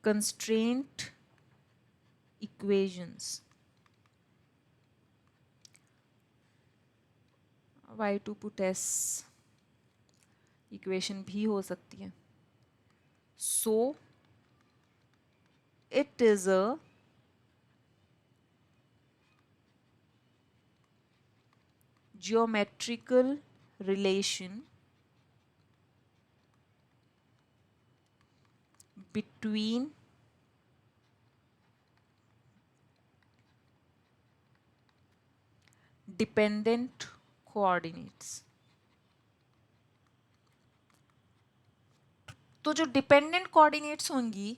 Constraint equations, y to put s equation भी हो सकती है। So it is a geometrical relation between dependent coordinates। तो जो डिपेंडेंट कोऑर्डिनेट्स होंगी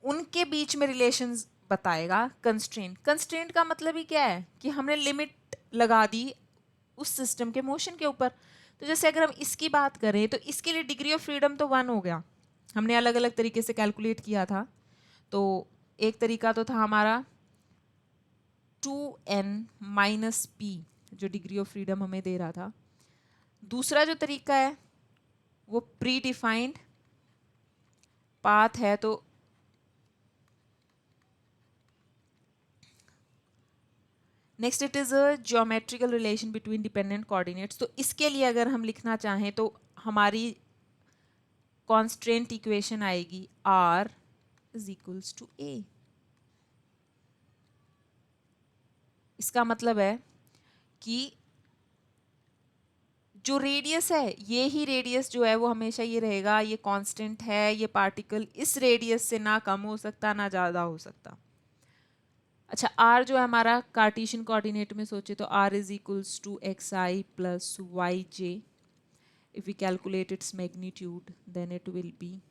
उनके बीच में रिलेशंस बताएगा कंस्ट्रेंट। कंस्ट्रेंट का मतलब ही क्या है कि हमने लिमिट लगा दी उस सिस्टम के मोशन के ऊपर। तो जैसे अगर हम इसकी बात करें तो इसके लिए डिग्री ऑफ फ्रीडम तो 1 हो गया, हमने अलग अलग तरीके से कैलकुलेट किया था। तो एक तरीका तो था हमारा 2n-p जो डिग्री ऑफ फ्रीडम हमें दे रहा था। दूसरा जो तरीका है वो प्री डिफाइंड पाथ है, तो next it is a geometrical relation between dependent coordinates. तो इसके लिए अगर हम लिखना चाहें तो हमारी कॉन्स्ट्रेंट इक्वेशन आएगी r is equals to a। इसका मतलब है कि जो रेडियस है, ये ही रेडियस जो है वो हमेशा ये रहेगा, ये कांस्टेंट है, ये पार्टिकल इस रेडियस से ना कम हो सकता ना ज़्यादा हो सकता। अच्छा, r जो है हमारा कार्टेशियन कोऑर्डिनेट में सोचे तो r is equals to X I plus Y J. If we calculate its magnitude then it will be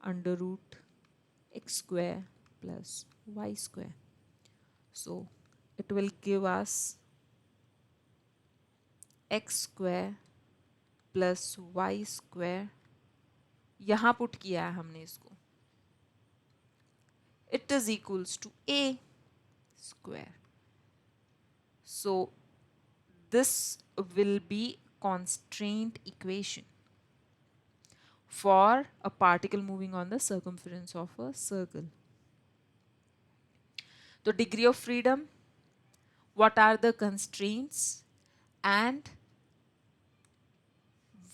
under root X square plus Y square. So it will give us X square plus Y square, यहाँ put किया है हमने इसको, it is equals to A square. So this will be constraint equation for a particle moving on the circumference of a circle. So degree of freedom, what are the constraints, and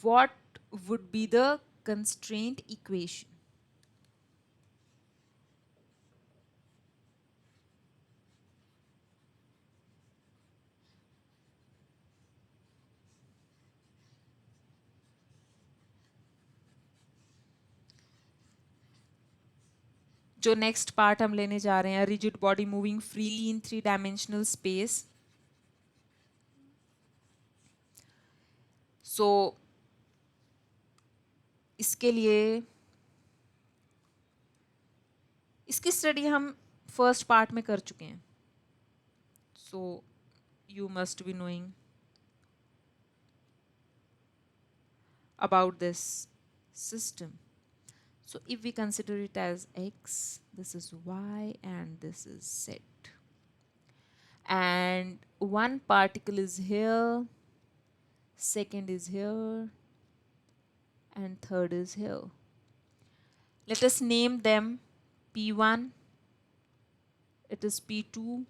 what would be the constraint equation? जो next part हम लेने जा रहे हैं, rigid body moving freely in 3 dimensional space. So इसके लिए इसकी study हम फर्स्ट पार्ट में कर चुके हैं, so you must be knowing about this system. So if we consider it as x, this is y and this is z, and one particle is here, second is here, and third is here. Let us name them p1, it is p2,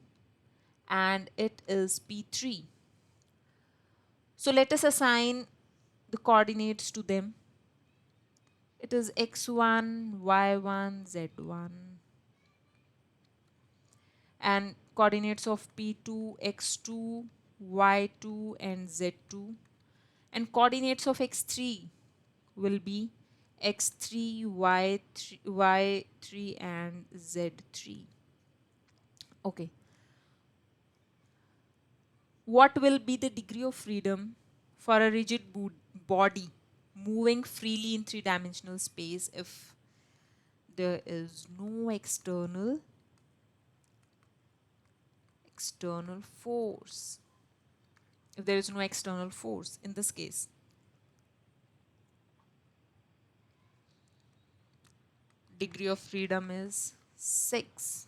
and it is p3. So let us assign the coordinates to them. It is x1, y1, z1, and coordinates of p2, x2, y2, and z2, and coordinates of x3 will be x3, y3, and z3. Okay. What will be the degree of freedom for a rigid body moving freely in 3-dimensional space if there is no external force? If there is no external force in this case, degree of freedom is 6.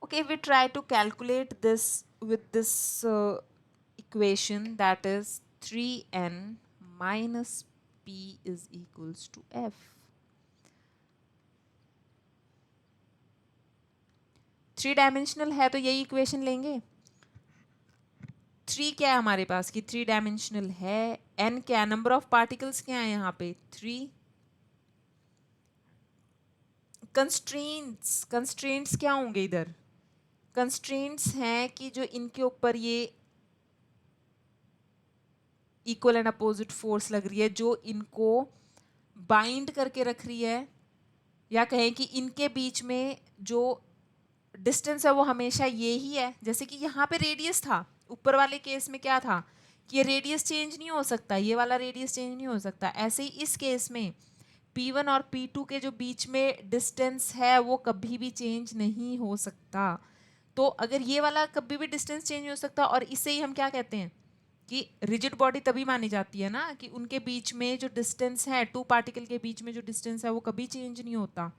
Okay, we try to calculate this with this equation, that is 3n minus p is equals to f. 3 dimensional है तो यही equation लेंगे। 3 क्या है हमारे पास कि 3 dimensional है, n क्या, नंबर ऑफ पार्टिकल्स क्या है यहाँ पे 3। कंस्ट्रेंट्स क्या होंगे इधर? कंस्ट्रेंट्स हैं कि जो इनके ऊपर ये इक्वल एंड अपोजिट फोर्स लग रही है, जो इनको बाइंड करके रख रही है, या कहें कि इनके बीच में जो डिस्टेंस है वो हमेशा ये ही है। जैसे कि यहाँ पे रेडियस था, ऊपर वाले केस में क्या था कि ये रेडियस चेंज नहीं हो सकता, ये वाला रेडियस चेंज नहीं हो सकता। ऐसे ही इस केस में P1 और P2 के जो बीच में डिस्टेंस है वो कभी भी चेंज नहीं हो सकता। तो अगर ये वाला कभी भी डिस्टेंस चेंज हो सकता, और इसे ही हम क्या कहते हैं कि रिजिड बॉडी तभी मानी जाती है ना कि उनके बीच में जो डिस्टेंस है, 2 पार्टिकल के बीच में जो डिस्टेंस है वो कभी चेंज नहीं होता।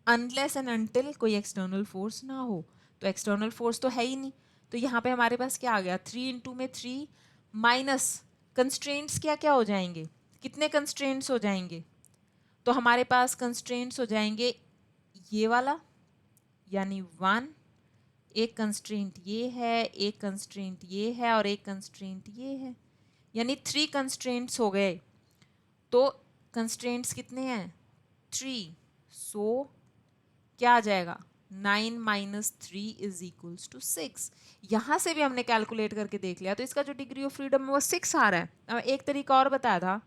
अनलेस एंड अनटिल कोई एक्सटर्नल फोर्स ना हो। तो एक्सटर्नल फोर्स तो है ही नहीं, तो यहाँ पे हमारे पास क्या आ गया, 3 इंटू में 3 माइनस कंस्ट्रेंट्स क्या क्या हो जाएंगे, कितने कंस्ट्रेंट्स हो जाएंगे, तो हमारे पास कंस्ट्रेंट्स हो जाएंगे ये वाला यानी 1, एक कंस्ट्रेंट ये है, एक कंस्ट्रेंट ये है और एक कंस्ट्रेंट ये है, यानी 3 कंस्ट्रेंट्स हो गए। तो कंस्ट्रेंट्स कितने हैं, 3, सो क्या आ जाएगा, 9 माइनस 3 इज इक्वल्स टू 6। यहाँ से भी हमने कैलकुलेट करके देख लिया, तो इसका जो डिग्री ऑफ फ्रीडम है वो 6 आ रहा है। अब एक तरीका और बताया था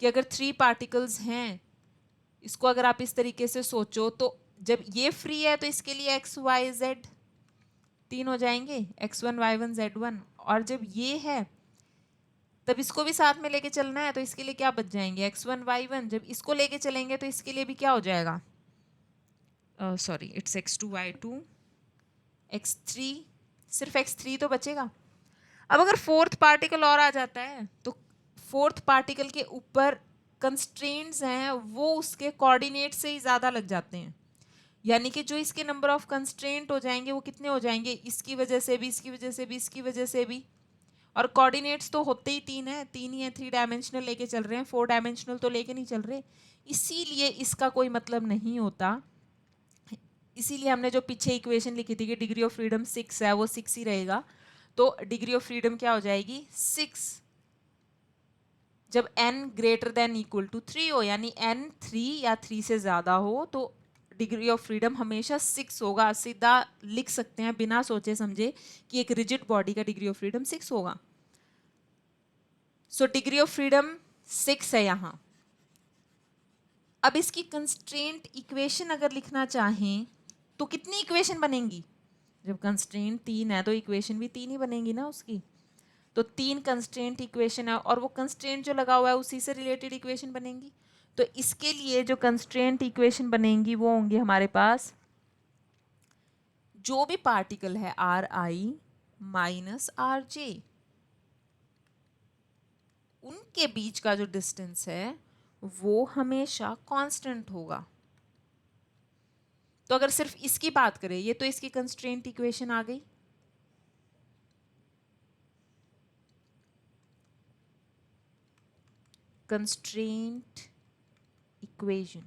कि अगर 3 पार्टिकल्स हैं, इसको अगर आप इस तरीके से सोचो, तो जब ये फ्री है तो इसके लिए एक्स वाई जेड 3 हो जाएंगे, x1 y1 z1, और जब ये है तब इसको भी साथ में लेके चलना है, तो इसके लिए क्या बच जाएंगे, x1 y1। जब इसको लेके चलेंगे तो इसके लिए भी क्या हो जाएगा, sorry it's x2 y2 x3, सिर्फ x3 तो बचेगा। अब अगर फोर्थ पार्टिकल और आ जाता है तो फोर्थ पार्टिकल के ऊपर कंस्ट्रेंट्स हैं वो उसके कोऑर्डिनेट से ही ज़्यादा लग जाते हैं, यानी कि जो इसके नंबर ऑफ कंस्ट्रेंट हो जाएंगे वो कितने हो जाएंगे, इसकी वजह से भी, इसकी वजह से भी, इसकी वजह से भी, और कोऑर्डिनेट्स तो होते ही 3 है, 3 ही है, 3 डायमेंशनल लेके चल रहे हैं, 4 डायमेंशनल तो लेके नहीं चल रहे, इसीलिए इसका कोई मतलब नहीं होता। इसीलिए हमने जो पीछे इक्वेशन लिखी थी कि डिग्री ऑफ फ्रीडम 6 है, वो 6 ही रहेगा। तो डिग्री ऑफ फ्रीडम क्या हो जाएगी, 6, जब n greater than equal to 3 हो, यानी n 3 या 3 से ज़्यादा हो, तो डिग्री ऑफ फ्रीडम हमेशा 6 होगा। सीधा लिख सकते हैं बिना सोचे समझे कि एक रिजिड बॉडी का डिग्री ऑफ फ्रीडम 6 होगा। सो डिग्री ऑफ फ्रीडम 6 है यहाँ। अब इसकी कंस्ट्रेंट इक्वेशन अगर लिखना चाहें तो कितनी इक्वेशन बनेंगी, जब कंस्ट्रेंट 3 है तो इक्वेशन भी 3 ही बनेंगी ना उसकी। तो 3 कंस्ट्रेंट इक्वेशन है और वो कंस्ट्रेंट जो लगा हुआ है उसी से रिलेटेड इक्वेशन बनेंगी। तो इसके लिए जो कंस्ट्रेंट इक्वेशन बनेंगी वो होंगी हमारे पास, जो भी पार्टिकल है are I minus R J, उनके बीच का जो डिस्टेंस है वो हमेशा कांस्टेंट होगा। तो अगर सिर्फ इसकी बात करें, ये तो इसकी कंस्ट्रेंट इक्वेशन आ गई। कंस्ट्रेंट इक्वेशन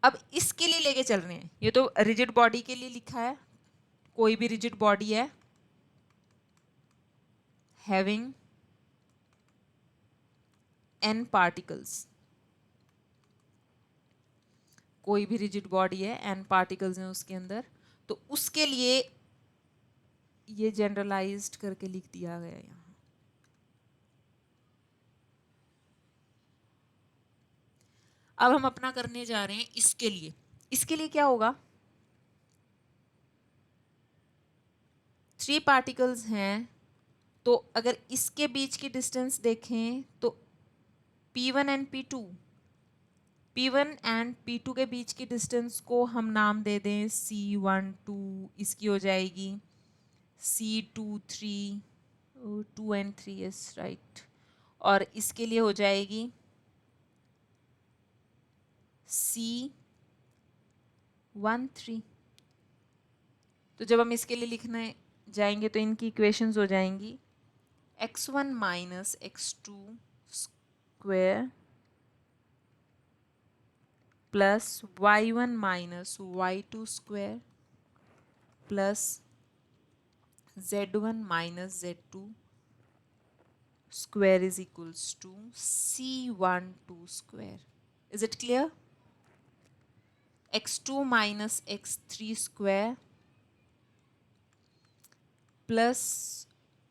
अब इसके लिए लेके चल रहे हैं, ये तो रिजिड बॉडी के लिए लिखा है, कोई भी रिजिड बॉडी है हैविंग n पार्टिकल्स, कोई भी रिजिड बॉडी है n पार्टिकल्स हैं उसके अंदर, तो उसके लिए ये जनरलाइज्ड करके लिख दिया गया यहाँ। अब हम अपना करने जा रहे हैं इसके लिए। इसके लिए क्या होगा, 3 पार्टिकल्स हैं, तो अगर इसके बीच की डिस्टेंस देखें तो P1 and P2, P1 and P2 के बीच की डिस्टेंस को हम नाम दे दें C12, इसकी हो जाएगी C23, 2 and 3 is right, और इसके लिए हो जाएगी C13। तो जब हम इसके लिए लिखने जाएंगे तो इनकी इक्वेशंस हो जाएंगी x1 minus x2 square plus y1 minus y2 square plus z1 minus z2 square is equals to C12 square. Is it clear? x2 minus x3 square plus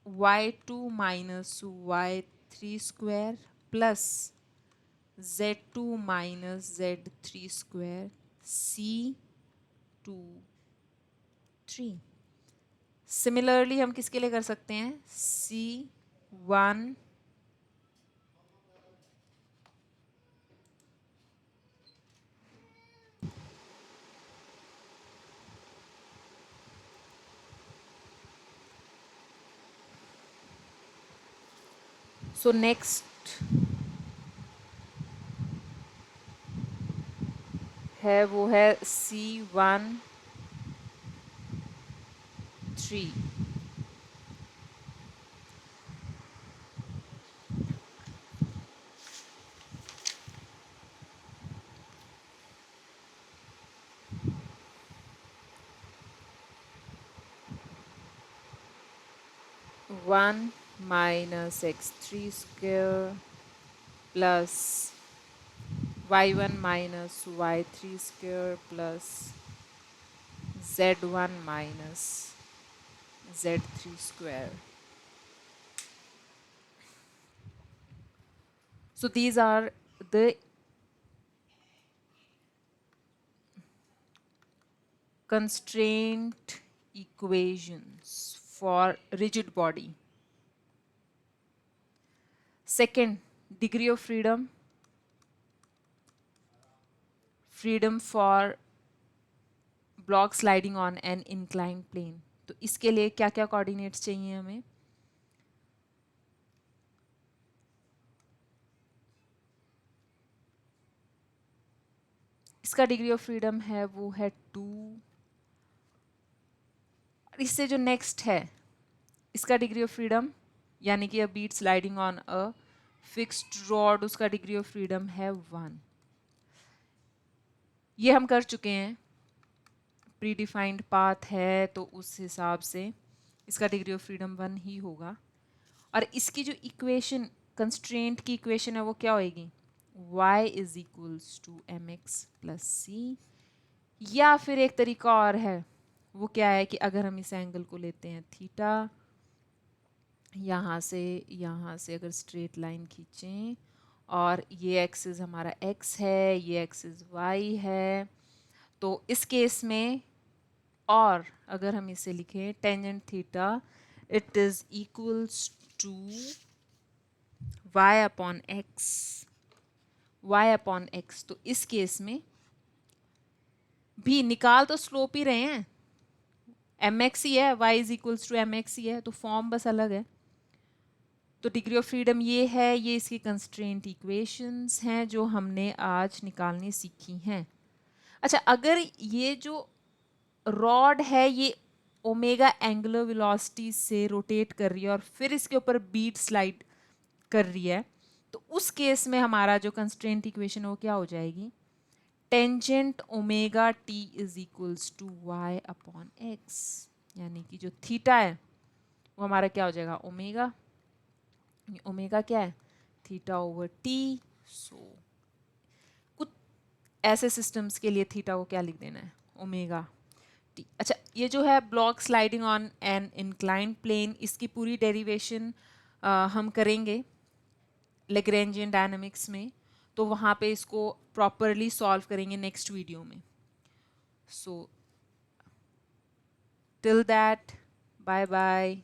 y2 minus y3 square plus z2 minus z3 square C2 3। Similarly हम किसके लिए कर सकते हैं, C1 so next है वो है C13। One minus x3 square plus y1 minus y3 square plus z1 minus z3 square. So these are the constraint equations for rigid body. Second, degree of freedom. Freedom for block sliding on an inclined plane. तो इसके लिए क्या क्या coordinates चाहिए हमें? इसका degree of freedom है वो है 2. इससे जो नेक्स्ट है इसका डिग्री ऑफ फ्रीडम यानी कि a bead sliding on a fixed rod, उसका डिग्री ऑफ फ्रीडम है 1. ये हम कर चुके हैं. प्री डिफाइंड पाथ है तो उस हिसाब से इसका डिग्री ऑफ फ्रीडम 1 ही होगा. और इसकी जो इक्वेशन कंस्ट्रेंट की इक्वेशन है वो क्या होएगी? y is equals to m x plus c. या फिर एक तरीका और है, वो क्या है कि अगर हम इस एंगल को लेते हैं थीटा, यहाँ से अगर स्ट्रेट लाइन खींचें और ये एक्सिस हमारा x है, ये एक्सिस y है, तो इस केस में और अगर हम इसे लिखें tangent theta it is equals to y upon x. तो इस केस में भी निकाल तो स्लोप ही रहे हैं, mx ही है, y is equals to mx ही है, तो फॉर्म बस अलग है. तो डिग्री ऑफ फ्रीडम ये है, ये इसकी कंस्ट्रेंट इक्वेशंस हैं जो हमने आज निकालनी सीखी हैं. अच्छा, अगर ये जो रॉड है ये ओमेगा एंगुलर वेलोसिटी से रोटेट कर रही है और फिर इसके ऊपर बीट स्लाइड कर रही है, तो उस केस में हमारा जो कंस्ट्रेंट इक्वेशन है वो क्या हो जाएगी? Tangent omega T is equals to Y upon X. यानी कि जो थीटा है वो हमारा क्या हो जाएगा? ओमेगा. ओमेगा क्या है? Theta over T. सो कुछ ऐसे सिस्टम्स के लिए थीटा को क्या लिख देना है? Omega T. अच्छा, ये जो है block sliding on an inclined plane, इसकी पूरी डेरिवेशन हम करेंगे लैग्रैन्जियन डायनामिक्स में, तो वहाँ पे इसको प्रॉपरली सॉल्व करेंगे नेक्स्ट वीडियो में. So till that, bye bye.